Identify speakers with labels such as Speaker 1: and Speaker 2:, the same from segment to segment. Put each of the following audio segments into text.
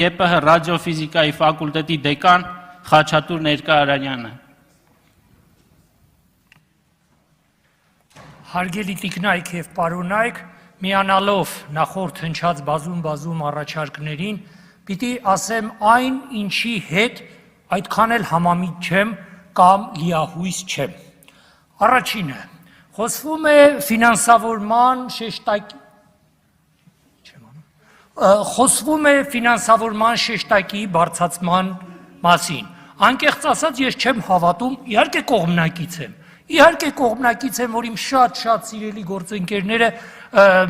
Speaker 1: ԵՊՀ ռադիոֆիզիկայի ֆակուլտետի դեկան Խաչատուր Ներկաարանյանը։
Speaker 2: Հարգելի տիկնայք եւ պարոնայք, միանալով նախորդ հնչած բազում առաջարկներին, պիտի ասեմ այն, ինչի հետ այդքան էլ համամիտ չեմ կամ լիահույս չեմ։ Առաջինը, խոսվում է ֆինանսավորման շեշտակի բարձրացման մասին։ Անկեղծ ասած, ես չեմ հավատում, իհարկե կողմնակից եմ, որ իմ շատ սիրելի գործընկերները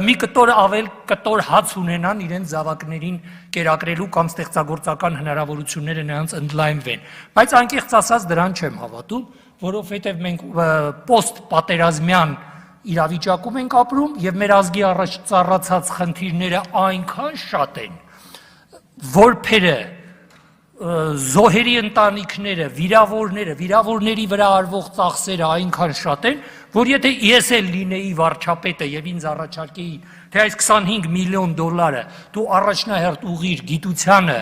Speaker 2: մի կտոր հաց ունենան իրենց զավակներին կերակրելու կամ ստեղծագործական հնարավորությունները նրանց ընդլայնվեն։ Բայց անկեղծ ասած դրան չեմ հավատում, որովհետև մենք պոստպատերազմյան իրավիճակում ենք ապրում եւ մեր ազգի առաջ ծառացած խնդիրները այնքան շատ են, որբերը զոհերի ընտանիքները, վիրավորների վրա արվող ծախսերը այնքան շատ են, որ եթե ես էլ լինեի վարչապետը եւ ինձ առաջարկեի, թե այս 25 միլիոն դոլարը դու առաջնահերթ ուղղիր գիտությանը,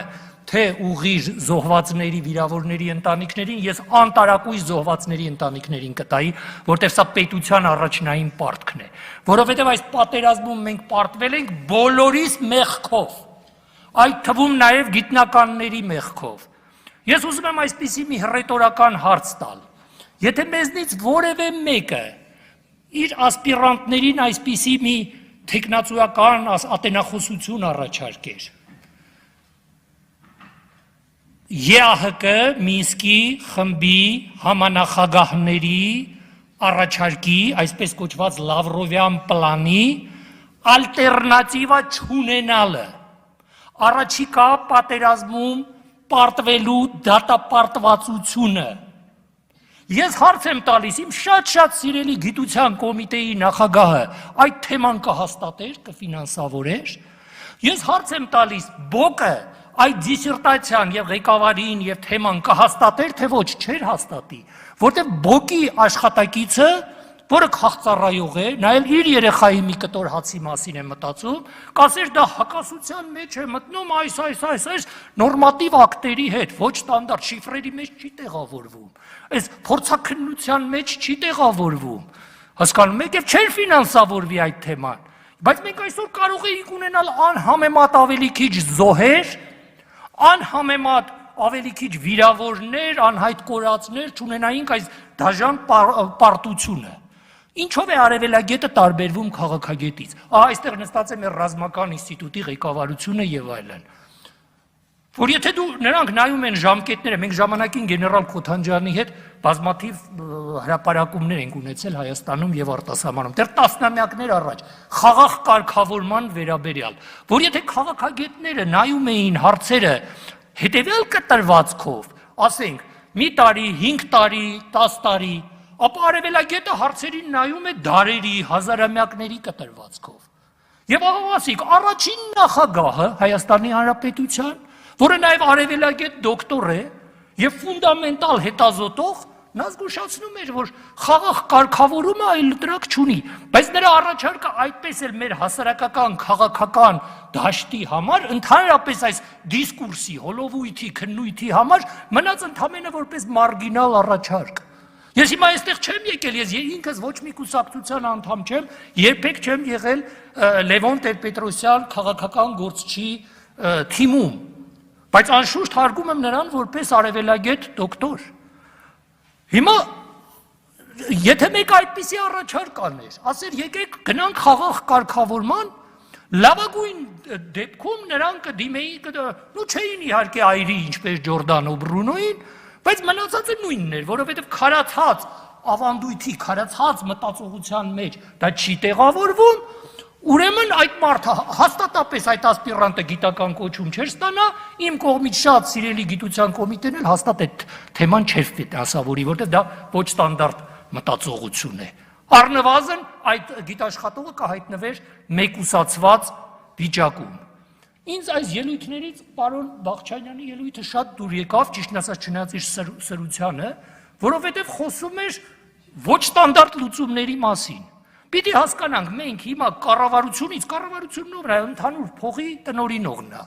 Speaker 2: թե ուղղիր զոհվածների, վիրավորների ընտանիքներին, ես անտարակույս զոհվածների ընտանիքներին կտայի, որտեղ սա պետության առաջնային պարտքն է, որովհետև այս պատերազմում մենք պարտվել ենք բոլորիս մեղքով, այդ թվում նաև գիտնականների մեղքով։ Ես ուզում եմ այսպիսի մի հռետորական հարց տալ, եթե մեզնից որևէ մեկը իր ասպիրանտներին այսպիսի մի թեկնածուական ատենախոսություն առաջարկեր, ԵԱՀԿ Մինսկի խմբի համանախագահների առաջարկի, այսպես կոչված Լավրովյան պլանի ալտերնատիվա չունենալը, առաջիկա պատերազմում պարտվելու դատապարտվածությունը։ Ես հարց եմ տալիս, իմ շատ սիրելի գիտության կոմիտեի նախագահը այդ թեման կհաստատեր, կֆինանսավորեր։ Ես հարց եմ տալիս, ԲՕԿ-ը այդ դիսերտացիան եւ ղեկավարին եւ թեման կհաստատեր, թե ոչ, չէր հաստատի, որտեղ ԲՕԿ-ի աշխատակիցը, որը քաղծառայող է, նա էլ իր երեխայի մի կտոր հացի մասին է մտածում, կասեր դա հակասության մեջ է մտնում այս նորմատիվ ակտերի հետ, ոչ ստանդարտ շիֆրերի մեջ չի տեղավորվում, այս փորձաքննության մեջ չի տեղավորվում, հասկանում եք, եւ չէր ֆինանսավորվի այդ թեման, բայց մենք այսօր կարող էինք ունենալ անհամեմատ ավելի քիչ զոհեր, անհամեմատ ավելի քիչ վիրավորներ, անհայտ կորածներ, չունենայինք այս դաժան պարտությունը։ Ինչով է արևելագետը տարբերվում քաղաքագետից։ Այստեղ նստած է մեր ռազմական ինստիտուտի ղեկավարությունը եւ այլն։ Որ եթե նրանք նայում են ժամկետները, մենք ժամանակին գեներալ Քոթանջյանի հետ բազմաթիվ հրապարակումներ ենք ունեցել Հայաստանում եւ արտասահմանում, դեռ տասնամյակներ առաջ, խաղաղ կարգավորման վերաբերյալ, որ եթե քաղաքագետները նայում էին հարցերը հետեւյալ կտրվածքով, ասենք, մի տարի, 5 տարի, 10 տարի, ապա արևելագետը հարցերին նայում է դարերի, հազարամյակների կտրվածքով։ Եվ ասիկ, առաջին նախագահը Հայաստանի Հանրապետության, որը նաև արևելագետ դոկտոր է եւ ֆունդամենտալ հետազոտող, նա զգուշացնում էր, որ խաղաղ կարգավորումը այլ դրակ չունի, բայց նրա առաջարկը այդպես էլ մեր հասարակական քաղաքական դաշտի համար, ընդհանրապես այս դիսկուրսի, հոլովույթի, քննույթի համար մնաց ընդամենը որպես մարգինալ առաջարկ։ Ես հիմա այստեղ չեմ եկել, ես ինքս ոչ մի կուսակցության անդամ չեմ, երբեք չեմ եղել Լևոն Տեր-Պետրոսյան քաղաքական գործչի թիմում, բայց անշուշտ հարգում եմ նրան որպես արևելագետ դոկտոր։ Հիմա եթե մեկ այդպիսի առաջարկ աներ, ասեր եկեք գնանք խաղաղ կարգավորման, լավագույն դեպքում նրանք կդիմեին, չէին իհարկե այրի ինչպես Ջորդանո Բրունոին, բայց մնացածը նույնն էր, որովհետև քարացած ավանդույթի, քարացած մտածողության մեջ դա չի տեղավորվում, ուրեմն այդ մարդը հաստատապես այդ ասպիրանտը գիտական կոչում չէր ստանա, իմ կողմից շատ սիրելի գիտության կոմիտեն էլ հաստատ այդ թեման չէր ֆինանսավորի, որտեղ դա ոչ ստանդարտ մտածողություն է։ Առնվազն այդ գիտաշխատողը կհայտնվեր մեկուսացված վիճակում։ Ինձ այս ելույթներից պարոն Բաղչանյանի ելույթը շատ դուր եկավ, ճիշտն ասած չնայած իր սրությանը, որովհետև խոսում էր ոչ ստանդարտ լուծումների մասին։ Պիտի հասկանանք, մենք հիմա կառավարությունից, կառավարությունն ով է, ընդհանուր փողի տնօրինողն է,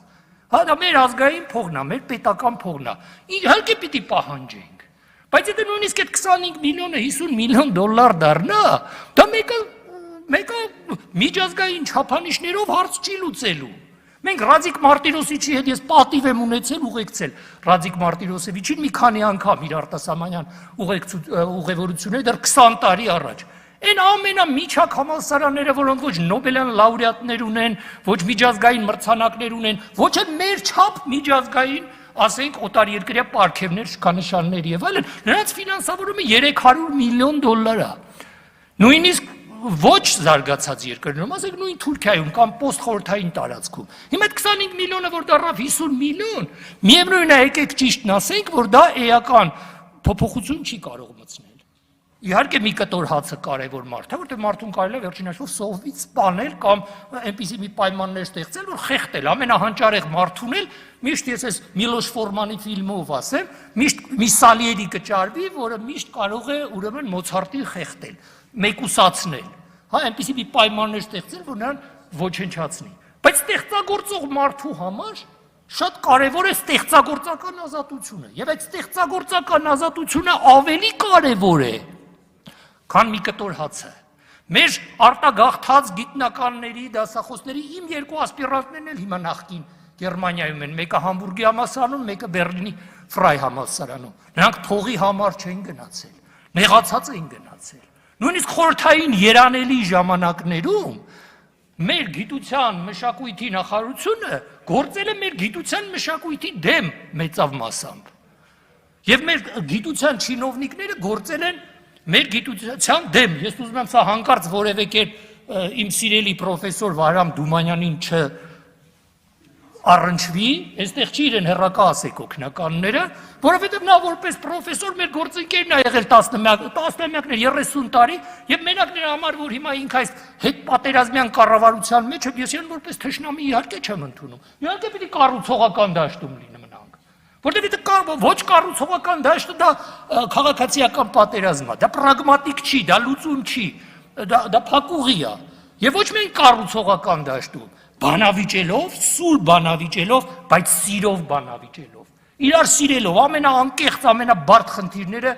Speaker 2: Հա դա մեր ազգային փողն է, մեր պետական փողն է։ Իհարկե պիտի պահանջենք։ Բայց եթե նույնիսկ այդ 25 միլիոնը 50 միլիոն դոլար դառնա, դա մեկը միջազգային չափանիշներով հարց չի լուծելու։ Մենք Ռադիկ Մարտիրոսիչի հետ ես պատիվ եմ ունեցել ուղեկցել Ռադիկ Մարտիրոսեվիչին մի քանի անգամ իր արտասահմանյան ուղևորությունները դեռ 20 տարի առաջ։ Այն ամենամիջակ համալսարանները, որոնք ոչ Նոբելյան լաուրեատներ ունեն, ոչ միջազգային մրցանակներ ունեն, ոչ էլ մեր չափ միջազգային, ասենք օտարերկրյա պարգևներ, շքանշաններ եւ այլն, նրանց ֆինանսավորումը 300 միլիոն դոլար է։ Նույնիսկ ոչ զարգացած երկրներում, ասենք նույն Թուրքիայում կամ պոստխորհրդային տարածքում։ Հիմա այդ 25 միլիոնը, որ դառավ 50 միլիոն, միևնույն է, եկեք ճիշտն ասենք, որ դա էական փոփոխություն չի կարող մտցնել։ Իհարկե մի կտոր հացը կարևոր մարդ է, որտեղ մարդուն կարելի է վերջին հաշվով սովից սպանել կամ այնպիսի մի պայմաններ ստեղծել, որ խեղդել, ամենահանճարեղ մարդուն էլ միշտ ես այս Միլոշ Ֆորմանի ֆիլմով ասեմ, միշտ մի Սալիերի կճարվի, որը միշտ կարող է ուրեմն Մոցարտին խեղդել, մեկուսացնել, հա, այնպիսի մի պայմաններ ստեղծել, որ նրան ոչնչացնի։ Բայց ստեղծագործող մարդու համար շատ կարևոր է ստեղծագործական ազատությունը, եւ այդ ստեղծագործական ազատությունը ավելի կարևոր է, քան մի կտոր հացը։ Մեր արտագաղթած գիտնականների, դասախոսների իմ երկու ասպիրանտներն էլ հիմա նախկին Գերմանիայում են, մեկը Համբուրգի համալսարանում, մեկը Բերլինի Ֆրայ համալսարանում։ Նրանք փողի համար չեն գնացել, նեղացած են գնացել։ Նույնիսկ խորհրդային երանելի ժամանակներում մեր գիտության մշակույթի նախարարությունը գործել է մեր գիտության մշակույթի դեմ մեծավ մասամբ։ Եվ մեր գիտության չինովնիկները գործել են մեր գիտության դեմ։ Ես ուզում եմ սա հանկարծ որևէ կերպ իմ սիրելի պրոֆեսոր Վահրամ Դումանյանին առնչվի, այստեղ չի իրեն հեռակա ասեք օգնականները, որովհետև նա որպես պրոֆեսոր մեր գործընկերն է եղել տասնամյակներ, 30 տարի, եւ մենակ նրա համար, որ հիմա ինք այս հետպատերազմյան կառավարության մեջ է, ես իրեն որպես թշնամի իհարկե չեմ ընդունում։ Իհարկե պիտի կառուցողական դաշտում լինի մնանք։ Որտեղ ոչ կառուցողական դաշտը դա քաղաքացիական պատերազմ է, դա պրագմատիկ չի, դա լուծում չի, դա փակուղի է։ Եվ ոչ միայն կառուցողական դաշտում, բանավիճելով, սուր բանավիճելով, բայց սիրով բանավիճելով, իրար սիրելով, ամենաանկեղծ, ամենաբարդ խնդիրները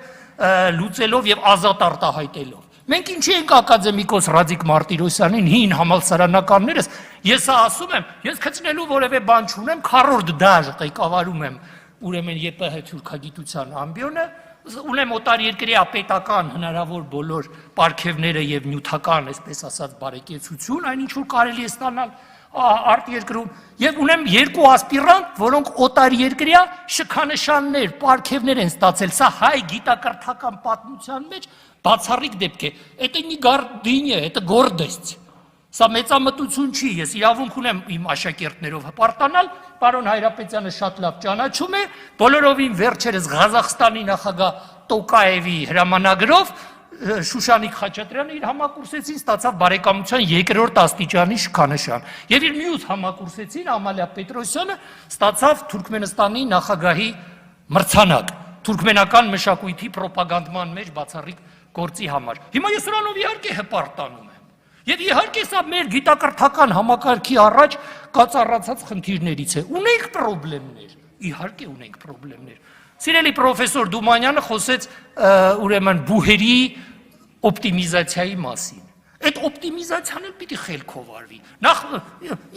Speaker 2: լուծելով եւ ազատ արտահայտելով։ Մենք ինչի ենք ակադեմիկոս Ռադիկ Մարտիրոսյանին, հին համալսարանականներս, ես ասում եմ, ես քծնելու որևէ բան չունեմ, քառորդ դաշ ղեկավարում եմ, ուրեմն ԵՊՀ թուրքագիտության ամբիոնը, ունեմ օտարերկրյա պետական հնարավոր բոլոր պարգևները եւ նյութական, այսպես ասած, բարեկեցություն, այնինչ որ կարելի է ստանալ արտերկրում, եւ ունեմ երկու ասպիրանտ, որոնք օտարերկրյա շքանշաններ, պարգևներ են ստացել։ Սա հայ գիտակրթական պատմության մեջ բացառիկ դեպք է։ Это не гордыня, это гордость։ Սա մեծամտություն չի, ես իրավունք ունեմ իմ աշակերտներով հպարտանալ, պարոն Հայրապետյանը շատ լավ ճանաչում է, բոլորովին վերջերս Ղազախստանի նախագահ Տոկաևի հրամանագրով Շուշանիկ Խաչատրյանը իր համակուրսեցին ստացավ բարեկամության 2-րդ աստիճանի շքանշան, եւ իր մյուս համակուրսեցին Ամալիա Պետրոսյանը ստացավ Թուրքմենստանի նախագահի մրցանակ, թուրքմենական մշակույթի պրոպագանդման մեջ բացառիկ գործի համար։ Հիմա ես նրանով իհարկե հպարտանում եմ։ Եվ իհարկե սա մեր գիտակրթական համակարգի առաջ կածառացած խնդիրներից է։ Ունենք պրոբլեմներ, իհարկե ունենք պրոբլեմներ։ Սիրելի պրոֆեսոր Դումանյանը խոսեց ուրեմն բուհերի օպտիմիզացիայի մասին։ Այդ օպտիմիզացիան էլ պիտի խելքով արվի։ Նախ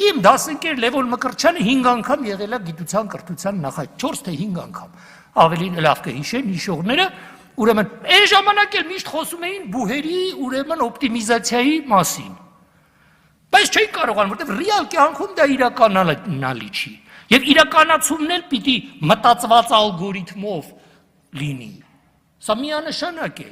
Speaker 2: իմ դասընկեր Լևոն Մկրտչյանը 5 անգամ եղել է գիտության կրթության նախագահ, 4 թե 5 անգամ։ Ավելի լավ կհիշեն հիշողները, ուրեմն այն ժամանակ էլ միշտ խոսում էին բուհերի ուրեմն օպտիմիզացիայի մասին։ Բայց չէին կարողանում, որտեղ ռեալ կյանքում դա իրականանալի չի։ Եվ իրականացումն էլ պիտի մտածված ալգորիթմով լինի։ Սա միանշանակ է։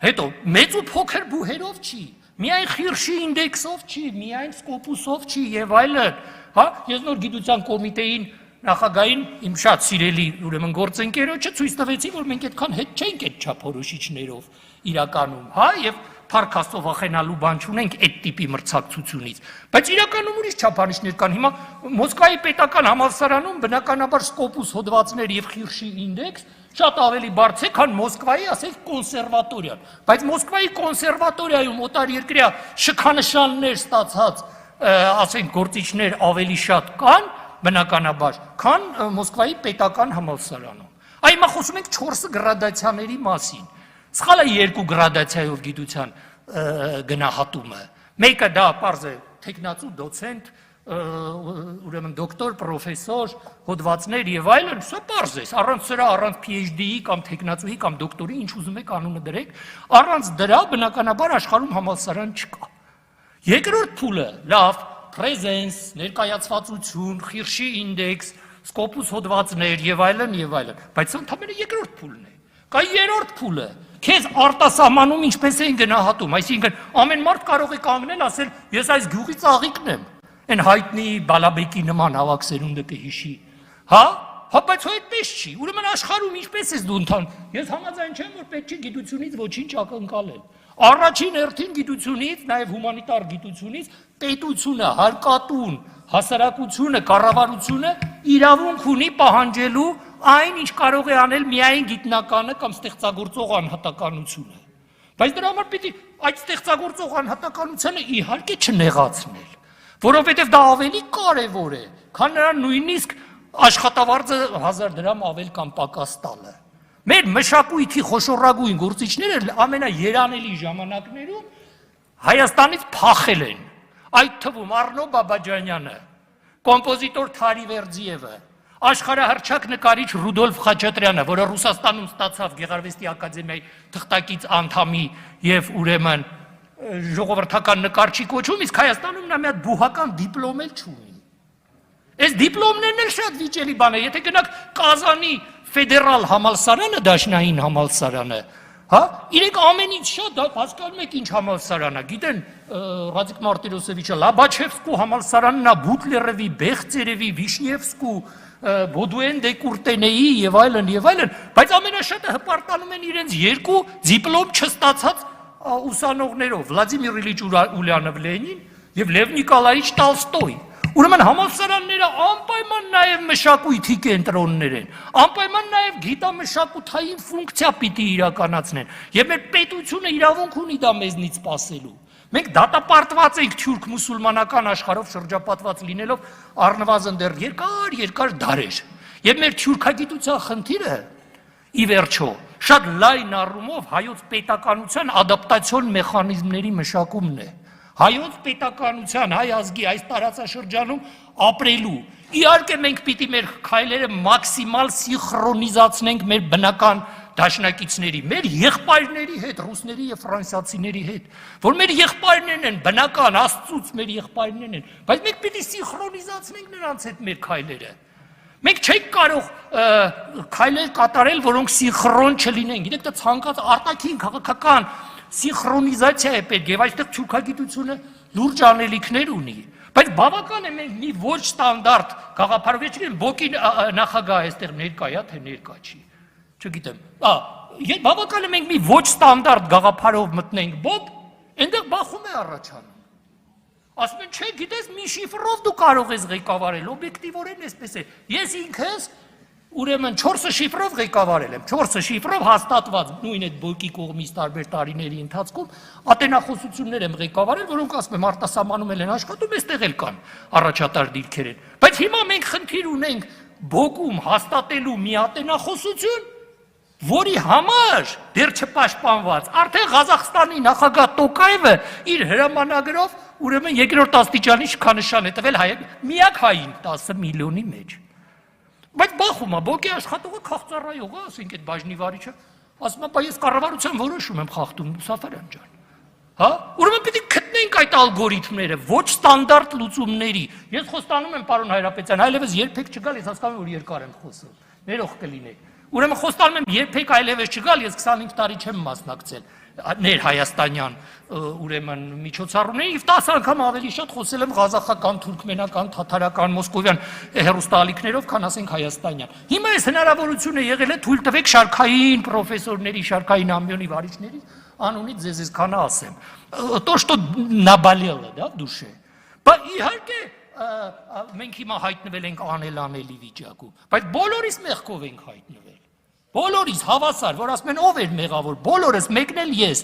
Speaker 2: Հետո մեծ ու փոքր բուհերով չի, միայն խիրշի ինդեքսով չի, միայն սկոպուսով չի եւ այլն, հա, ես նոր գիտության կոմիտեին նախագահին իմ շատ սիրելի ուրեմն գործընկերոջը ցույց տվեցի, որ մենք այդքան հետ չենք այդ չափորոշիչներով իրականում, հա, եւ Փարքաստով վախենալու բան չունենք այդ տիպի մրցակցությունից, բայց իրականում ուրիշ չափանիշներ կան։ Հիմա Մոսկվայի պետական համալսարանում բնականաբար սկոպուս հոդվածներ եւ խիրշի ինդեքս շատ ավելի բարձր է, քան Մոսկվայի, ասենք, կոնսերվատորիան։ Բայց Մոսկվայի կոնսերվատորիայում օտարերկրյա շքանշաններ ստացած, ասենք, գործիչներ ավելի շատ կան, բնականաբար, քան Մոսկվայի պետական համալսարանում։ Այ հիմա խոսում ենք 4 գրադացիաների մասին։ Սխալ է 2 գրադացիայով գիտության գնահատումը։ Մեկը դա պարզ է տեխնացու դոցենտ, ուրեմն դոկտոր, պրոֆեսոր, հոդվածներ եւ այլն, սա պարզ է, առանց սրա, առանց PhD-ի կամ տեխնացուի կամ դոկտորի, ինչ ուզում եք անունը դրեք, առանց դրա բնականաբար աշխարհում համալսարան չկա։ Երկրորդ փուլը, լավ, presence, ներկայացվածություն, խիրշի ինդեքս, սկոպուս հոդվածներ եւ այլն, բայց սա ընդհանրապես երկրորդ փուլն է։ Կա երրորդ փուլը, քեզ արտասահմանում ինչպես են գնահատում, այսինքն ամեն մարդ կարող է կանգնել ասել, ես այս գյուղի ծաղիկն եմ, այն հայտնի Բալաբեկի նման հավաք սերունդը կհիշի, հա, բայց հո այդպես չի, ուրեմն աշխարհում ինչպես ես դու ընթան, ես համաձայն չեմ, որ պետք չի գիտությունից ոչինչ ակնկալել, առաջին հերթին գիտությունից, նաև հումանիտար գիտությունից, պետությունը, հարկատուն, հասարակությունը, կառավարությունը իրավունք ունի պահանջելու այն, ինչ կարող է անել միայն գիտնականը կամ ստեղծագործող անհատականությունը։ Բայց դրա համար պիտի այդ ստեղծագործող անհատականությունը իհարկե չնեղացնել, որովհետև դա ավելի կարևոր է, քան նրան նույնիսկ աշխատավարձը 1000 դրամ ավել կամ պակաս տալը։ Մեր մշակույթի խոշորագույն գործիչները ամենաերանելի ժամանակներում Հայաստանից փախել են, այդ թվում Արնո Բաբաջանյանը, կոմպոզիտոր Թարիվերդիևը, աշխարհահռչակ նկարիչ Ռուդոլֆ Խաչատրյանը, որը Ռուսաստանում ստացավ Գեղարվեստի ակադեմիայի թղթակից անդամի եւ ուրեմն ժողովրդական նկարչի կոչում, իսկ Հայաստանում նա մի հատ բուհական դիպլոմ էլ չունի։ Այս դիպլոմներն էլ շատ վիճելի բան է, եթե գնաք Կազանի ֆեդերալ համալսարանը, դաշնային համալսարանը, հա, իրենք ամենից շատ հասկանում եք ինչ համալսարան է, գիտեն Ռադիկ Մարտիրոսևիչը Լաբաչևսկու համալսարանն է, Բուտլերովի, Բեղծերևի, Վիշնևսկու, Բոդուեն դե Կուրտենեի եւ այլն, բայց ամենաշատը հպարտանում են իրենց 2 դիպլոմ չստացած ուսանողներով, Վլադիմիր Իլիչ Ուլյանով Լենին եւ Լև Նիկոլայիչ Տոլստոյ։ Ուրեմն համալսարանները անպայման նաև մշակույթի կենտրոններ են, անպայման նաև գիտամշակութային ֆունկցիա պիտի իրականացնեն, եւ մեր պետությունը իրավունք ունի դա մեզնից սպասելու։ Մենք դատապարտված ենք թուրք մուսուլմանական աշխարհով շրջապատված լինելով առնվազն դեռ երկար դարեր։ Եվ մեր թուրքագիտության խնդիրը ի վերջո շատ լայն առումով հայոց պետականության ադապտացիոն մեխանիզմների մշակումն է։ Հայոց պետականության, հայ ազգի այս տարածաշրջանում ապրելու։ Իհարկե մենք պիտի մեր քայլերը մաքսիմալ սինխրոնիզացնենք մեր բնական դաշնակիցների, մեր եղբայրների հետ, ռուսների եւ ֆրանսիացիների հետ, որ մեր եղբայրներն են, բնական աստծուց մեր եղբայրներն են, բայց մենք պիտի սինխրոնիզացնենք նրանց հետ մեր քայլերը։ Մենք չենք կարող քայլեր կատարել, որոնք սինխրոն չլինեն։ Գիտեք, դա ցանկացած արտաքին քաղաքական սինխրոնիզացիա է պետք, եւ այստեղ թուրքագիտությունը լուրջ անելիքներ ունի, բայց բավական է մենք մի ոչ ստանդարտ գաղափարով, չգիտեմ, Բոկի նախագահը այստեղ ներկա է, թե ներկա չի, չգիտեմ, բավական է մենք մի ոչ ստանդարտ գաղափարով մտնենք Բոկ, այնտեղ բախում է առաջանում, ասում են, չէ, գիտես, մի շիֆրով դու կարող ես ղեկավարել, օբյեկտիվորեն այսպես է, ես ինքս ուրեմն 4 շիֆրով ղեկավարել եմ, 4 շիֆրով հաստատված նույն այդ Բոկի կողմից տարբեր տարիների ընթացքում ատենախոսություններ եմ ղեկավարել, որոնք ասում եմ արտասահմանում են աշխատում, այստեղ էլ կան առաջատար դիրքեր են։ Բայց հիմա մենք խնդիր ունենք Բոկում հաստատելու մի ատենախոսություն, որի համար դեռ չպաշտպանված, արդեն Ղազախստանի նախագահ Տոկաևը իր հրամանագրով ուրեմն երկրորդ աստիճանի շքանշան է տվել միակ հային 10 միլիոնի մեջ։ Բայց բախում է, Բոկի աշխատողը քաղծառայող է, ասենք այդ բաժնի վարիչը, ասում է, բայց ես կառավարության որոշում եմ խախտում, Սաֆարյան ջան։ Հա? Ուրեմն պիտի գտնենք այդ ալգորիթմները, ոչ ստանդարտ լուծումների։ Ես խոստանում եմ, պարոն Հայրապետյան, այլևս երբեք չգալ, ես հասկանում եմ, որ երկար եմ խոսում։ Ներող կլինեք։ Ուրեմն խոստանում եմ, երբեք այլևս չգալ, ես 25 տարի չեմ մասնակցել ներհայաստանյան ուրեմն միջոցառումների եւ 10 անգամ ավելի շատ խոսել եմ ղազախական, թուրքմենական, թաթարական, մոսկովյան հեռուստաալիքներով, քան ասենք հայաստանյան։ Հիմա այս հնարավորությունը եղել է թույլ տվեք շարքային պրոֆեսորների, շարքային ամբիոնի վարիչների անունից ձեզ քանա ասեմ։ То, что наболело, да, в душе։ Բայց իհարկե մենք հիմա հայտնվել ենք անելանելի վիճակում, բայց բոլորիս մեղքով ենք հայտնվել։ Բոլորիս հավասար, որ ասում են ով էր մեղավոր, բոլորս մեկն էլ ես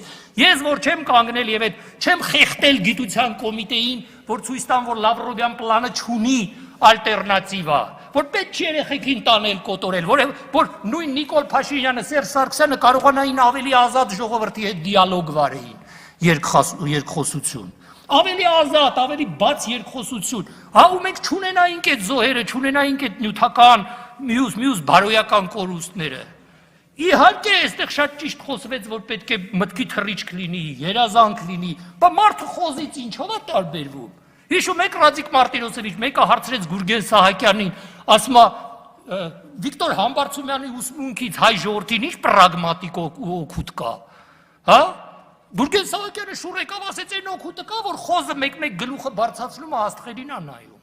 Speaker 2: որ չեմ կանգնել եւ այդ չեմ խեղտել գիտության կոմիտեին, որ ցույց տամ, որ Լավրովյան պլանը չունի ալտերնատիվա, որ պետք չի երեխեքին տանել կոտորել, որ նույն Նիկոլ Փաշինյանը, Սերժ Սարգսյանը կարողանային ավելի ազատ ժողովրդի հետ դիալոգ վարեին, երկխոսություն, ավելի ազատ, ավելի բաց երկխոսություն, ու մենք չունենայինք այդ զոհերը, չունենայինք այդ նյութական մյուս բարոյական կորուստները։ Իհարկե, այստեղ շատ ճիշտ խոսվեց, որ պետք է մտքի թռիչք լինի, երազանք լինի, բայց մարդը խոզից ինչով է տարբերվում։ Հիշում եք Ռադիկ Մարտիրոսյանը, մեկը հարցրեց Գուրգեն Սահակյանին, ասում է Վիկտոր Համբարձումյանի ուսմունքից հայ ժողովրդին ինչ պրագմատիկ օգուտ կա, հա։ Գուրգեն Սահակյանը շուռ եկավ, ասեց այն օգուտը կա, որ խոզը մեկ-մեկ գլուխը բարձրացնում է աստղերին է նայում։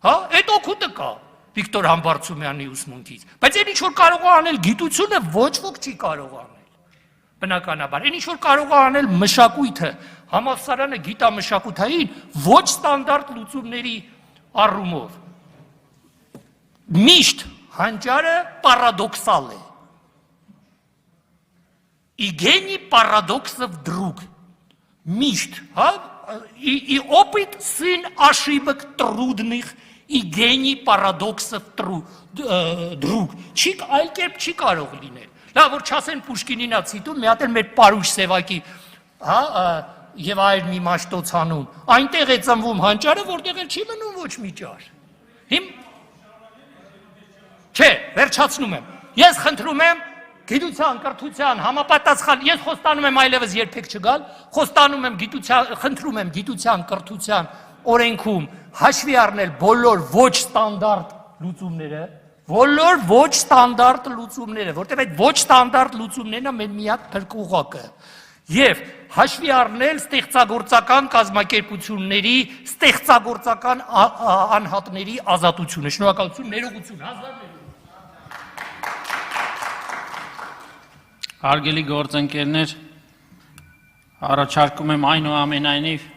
Speaker 2: Հա, այդ օգուտը կա Վիկտոր Համբարձումյանի ուսմունքից, բայց այն ինչ որ կարող է անել գիտությունը, ոչ ոք չի կարող անել։ Բնականաբար, այն ինչ որ կարող է անել մշակույթը, համալսարանը գիտամշակութային ոչ ստանդարտ լուծումների առումով։ Միշտ հանճարը պարադոքսալ է։ И гений парадоксов друг. Мишт, и опыт сын ошибок трудных, и гений парадоксов друг. Չիկ այլ կերպ չի կարող լինել։ Լավ, որ չասեն Պուշկինին ա ցիտում, մի հատ էլ մեր Պարուշ Սևակի, հա, եւ այլ մի մաշտոցանում։ Այնտեղ է ծնվում հանճարը, որտեղ էլ չի մնում ոչ մի ճար։ Չէ, վերջացնում եմ։ Ես խնդրում եմ գիտության, կրթության, համապատասխան, ես խոստանում եմ այլևս երբեք չգալ, խոստանում եմ խնդրում եմ գիտության, կրթության օրենքում հաշվի առնել բոլոր ոչ ստանդարտ լուծումները, որտեղ այդ ոչ ստանդարտ լուծումներն են մեր միակ փրկուղակը, եւ հաշվի առնել ստեղծագործական կազմակերպությունների, ստեղծագործական անհատների ազատությունը։ Շնորհակալություն, ներողություն, հազար
Speaker 1: Հարգելի գործընկերներ, առաջարկում եմ այնուամենայնիվ